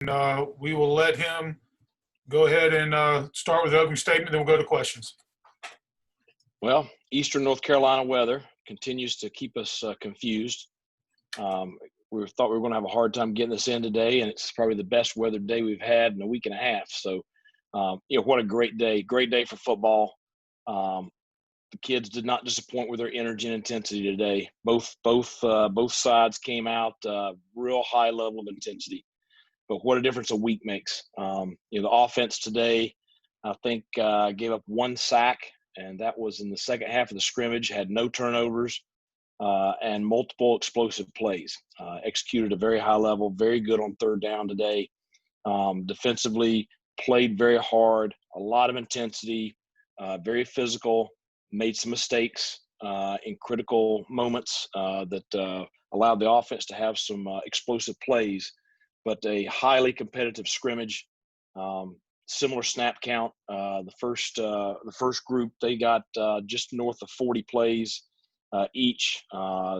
we will let him go ahead and start with the opening statement, then we'll go to questions. Well, Eastern North Carolina weather continues to keep us confused. We thought we were going to have a hard time getting this in today, and it's probably the best weather day we've had in a week and a half. So, what a great day for football. The kids did not disappoint with their energy and intensity today. Both sides came out real high level of intensity. But what a difference a week makes. The offense today, I think, gave up one sack, and that was in the second half of the scrimmage, had no turnovers, and multiple explosive plays. Executed a very high level, very good on third down today. Defensively, played very hard, a lot of intensity, very physical, made some mistakes in critical moments that allowed the offense to have some explosive plays. But a highly competitive scrimmage, similar snap count. The first group, they got just north of 40 plays each.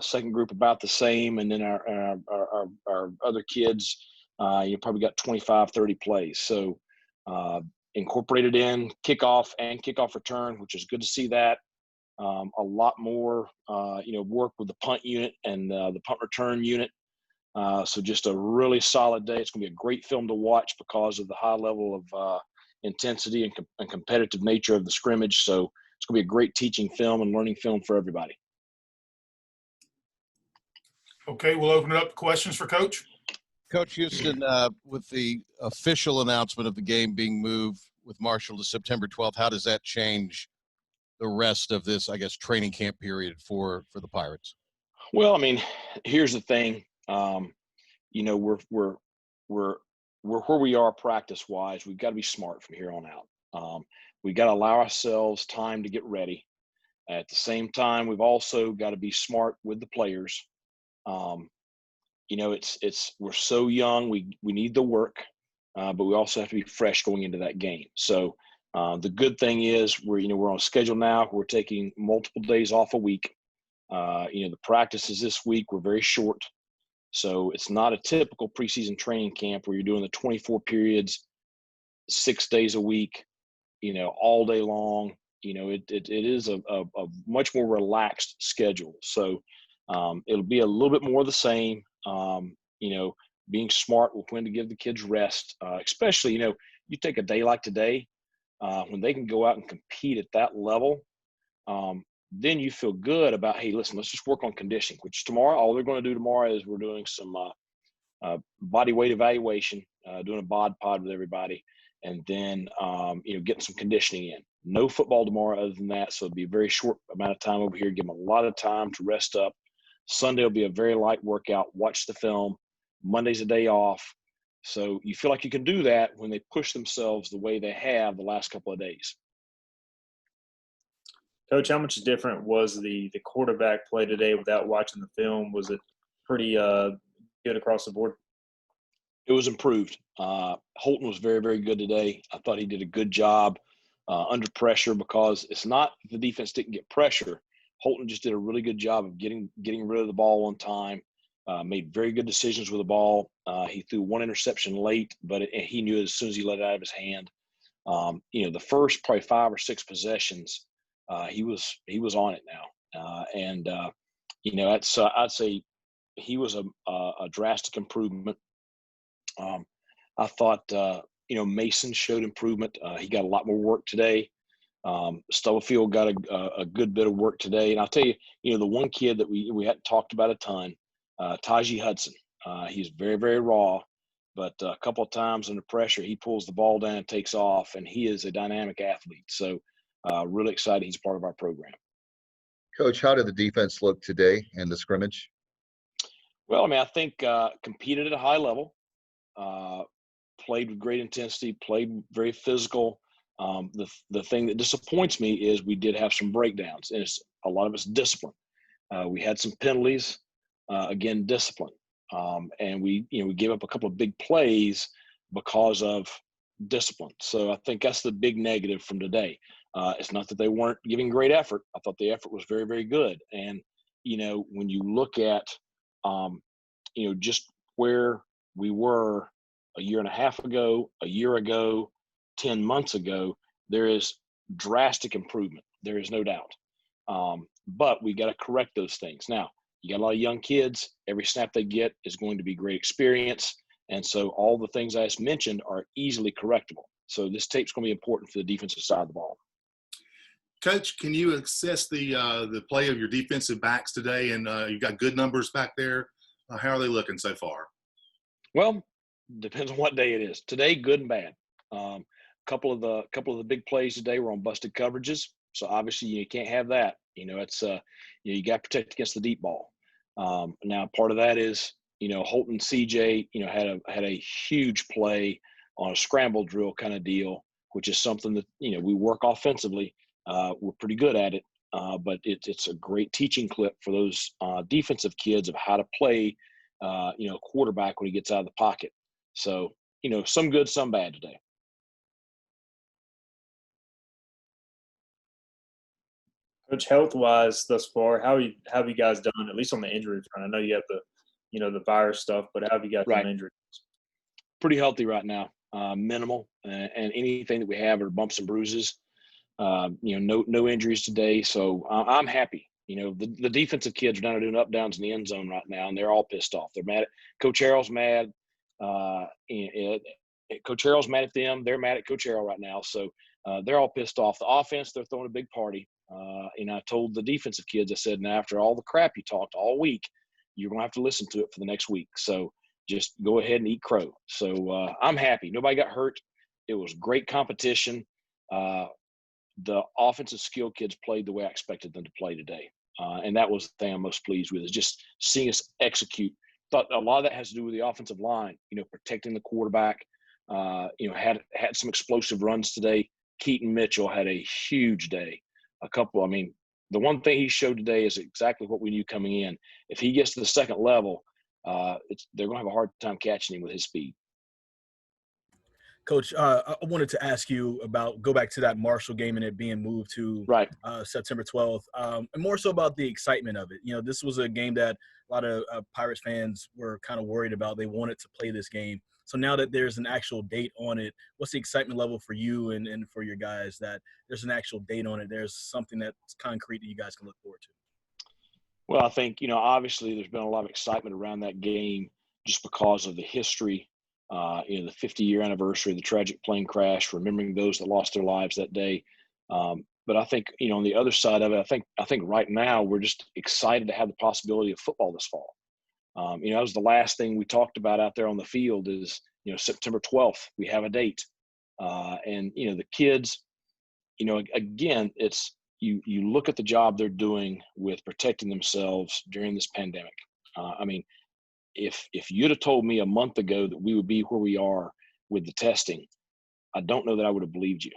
Second group about the same, and then our other kids, you probably got 25, 30 plays. So incorporated in kickoff and kickoff return, which is good to see that. A lot more, work with the punt unit and the punt return unit. So just a really solid day. It's going to be a great film to watch because of the high level of intensity and competitive nature of the scrimmage. So it's going to be a great teaching film and learning film for everybody. Okay, we'll open it up to questions for Coach. Coach Houston, with the official announcement of the game being moved with Marshall to September 12th, how does that change the rest of this, I guess, training camp period for the Pirates? Well, I mean, here's the thing. We're where we are practice-wise. We've got to be smart from here on out. We've got to allow ourselves time to get ready. At the same time, we've also got to be smart with the players. We're so young. We need the work, but we also have to be fresh going into that game. So the good thing is we're on a schedule now. We're taking multiple days off a week. The practices this week were very short. So it's not a typical preseason training camp where you're doing the 24 periods, 6 days a week, all day long. It is a much more relaxed schedule. So it'll be a little bit more of the same, being smart with when to give the kids rest, especially, you take a day like today when they can go out and compete at that level. Then you feel good about, hey, listen, let's just work on conditioning, which tomorrow, all they're going to do tomorrow is we're doing some body weight evaluation, doing a bod pod with everybody, and then, getting some conditioning in. No football tomorrow other than that, so it'll be a very short amount of time over here, give them a lot of time to rest up. Sunday will be a very light workout, watch the film. Monday's a day off. So you feel like you can do that when they push themselves the way they have the last couple of days. Coach, how much different was the quarterback play today without watching the film? Was it pretty good across the board? It was improved. Holton was very, very good today. I thought he did a good job under pressure because it's not the defense didn't get pressure. Holton just did a really good job of getting rid of the ball on time, made very good decisions with the ball. He threw one interception late, but he knew as soon as he let it out of his hand. The first probably 5 or 6 possessions, he was on it now. I'd say he was a drastic improvement. I thought, Mason showed improvement. He got a lot more work today. Stubblefield got a good bit of work today. And I'll tell you, the one kid that we hadn't talked about a ton, Tajee Hudson, he's very, very raw, but a couple of times under pressure, he pulls the ball down and takes off, and he is a dynamic athlete. So really excited he's part of our program. Coach, how did the defense look today in the scrimmage? Well, I think competed at a high level, played with great intensity, played very physical. The thing that disappoints me is we did have some breakdowns, and a lot of it's discipline. We had some penalties, again, discipline. And we gave up a couple of big plays because of discipline. So I think that's the big negative from today. It's not that they weren't giving great effort. I thought the effort was very, very good. And, when you look at, just where we were a year and a half ago, a year ago, 10 months ago, there is drastic improvement. There is no doubt. But we got to correct those things. Now, you got a lot of young kids. Every snap they get is going to be great experience. And so all the things I just mentioned are easily correctable. So this tape's going to be important for the defensive side of the ball. Coach, can you assess the play of your defensive backs today? And you've got good numbers back there. How are they looking so far? Well, depends on what day it is. Today, good and bad. Couple of the big plays today were on busted coverages. So obviously you can't have that. It's you got to protect against the deep ball. Now part of that is Holton CJ had a huge play on a scramble drill kind of deal, which is something that we work offensively. We're pretty good at it, but it's a great teaching clip for those defensive kids of how to play quarterback when he gets out of the pocket. So some good, some bad today. Coach, health-wise thus far, how have you guys done, at least on the injury front? I know you have the virus stuff, but how have you guys done injuries? Pretty healthy right now, minimal, and anything that we have are bumps and bruises. No injuries today, so I'm happy. The defensive kids are down there doing up downs in the end zone right now, and they're all pissed off. They're mad. Coach Harrell's mad. Coach Harrell's mad at them. They're mad at Coach Harrell right now, so they're all pissed off. The offense, they're throwing a big party. I told the defensive kids, I said, now after all the crap you talked all week, you're going to have to listen to it for the next week. So just go ahead and eat crow. So I'm happy. Nobody got hurt. It was great competition. The offensive skill kids played the way I expected them to play today. And that was the thing I'm most pleased with, is just seeing us execute. Thought a lot of that has to do with the offensive line, protecting the quarterback. Had some explosive runs today. Keaton Mitchell had a huge day. The one thing he showed today is exactly what we knew coming in. If he gets to the second level, they're going to have a hard time catching him with his speed. Coach, I wanted to ask you go back to that Marshall game and it being moved to September 12th, and more so about the excitement of it. This was a game that a lot of Pirates fans were kind of worried about. They wanted to play this game. So now that there's an actual date on it, what's the excitement level for you and for your guys that there's an actual date on it? There's something that's concrete that you guys can look forward to. Well, I think, obviously there's been a lot of excitement around that game just because of the history, the 50-year anniversary of the tragic plane crash, remembering those that lost their lives that day. But I think, on the other side of it, I think right now we're just excited to have the possibility of football this fall. That was the last thing we talked about out there on the field is, September 12th, we have a date. And the kids, again, it's, you look at the job they're doing with protecting themselves during this pandemic. If you'd have told me a month ago that we would be where we are with the testing, I don't know that I would have believed you.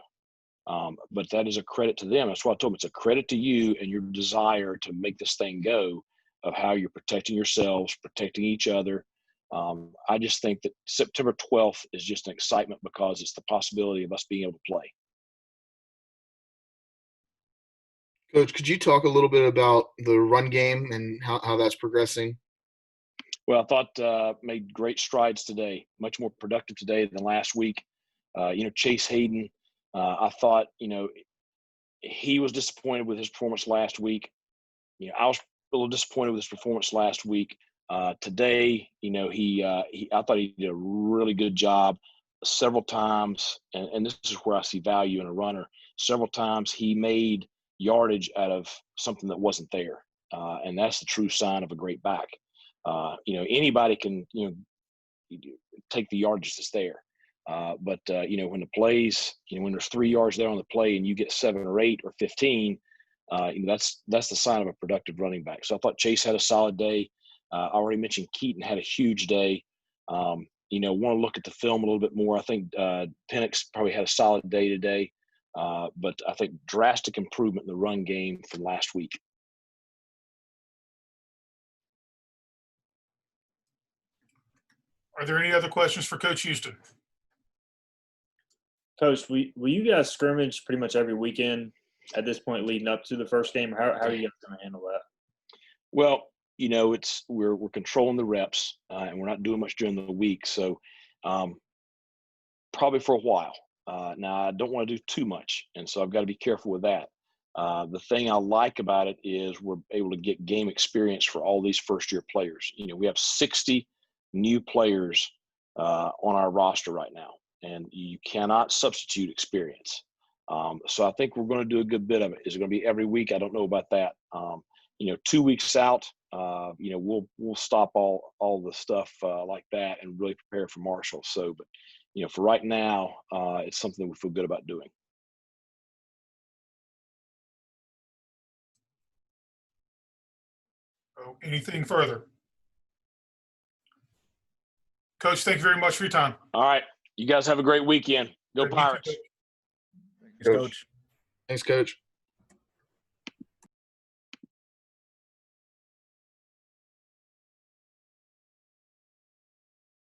But that is a credit to them. That's what I told them. It's a credit to you and your desire to make this thing go, of how you're protecting yourselves, protecting each other. I just think that September 12th is just an excitement because it's the possibility of us being able to play. Coach, could you talk a little bit about the run game and how that's progressing? Well, I thought made great strides today, much more productive today than last week. Chase Hayden, I thought, he was disappointed with his performance last week. I was a little disappointed with his performance last week. Today, I thought he did a really good job several times, and this is where I see value in a runner. Several times he made yardage out of something that wasn't there, and that's the true sign of a great back. Anybody can, take the yardage that's there. But when the plays, when there's 3 yards there on the play and you get 7 or 8 or 15, that's the sign of a productive running back. So I thought Chase had a solid day. I already mentioned Keaton had a huge day. Want to look at the film a little bit more. I think Penix probably had a solid day today. But I think drastic improvement in the run game from last week. Are there any other questions for Coach Houston? Coach, will you guys scrimmage pretty much every weekend at this point leading up to the first game? How are you guys going to handle that? Well, we're controlling the reps, and we're not doing much during the week. So probably for a while. Now, I don't want to do too much, and so I've got to be careful with that. The thing I like about it is we're able to get game experience for all these first-year players. We have 60 new players on our roster right now, and you cannot substitute experience. So I think we're going to do a good bit of it. Is it going to be every week? I don't know about that. 2 weeks out, we'll stop all the stuff like that and really prepare for Marshall. So, but for right now, it's something we feel good about doing. Anything further? Coach, thank you very much for your time. All right. You guys have a great weekend. Go Pirates. Thanks, Coach. Thanks, Coach.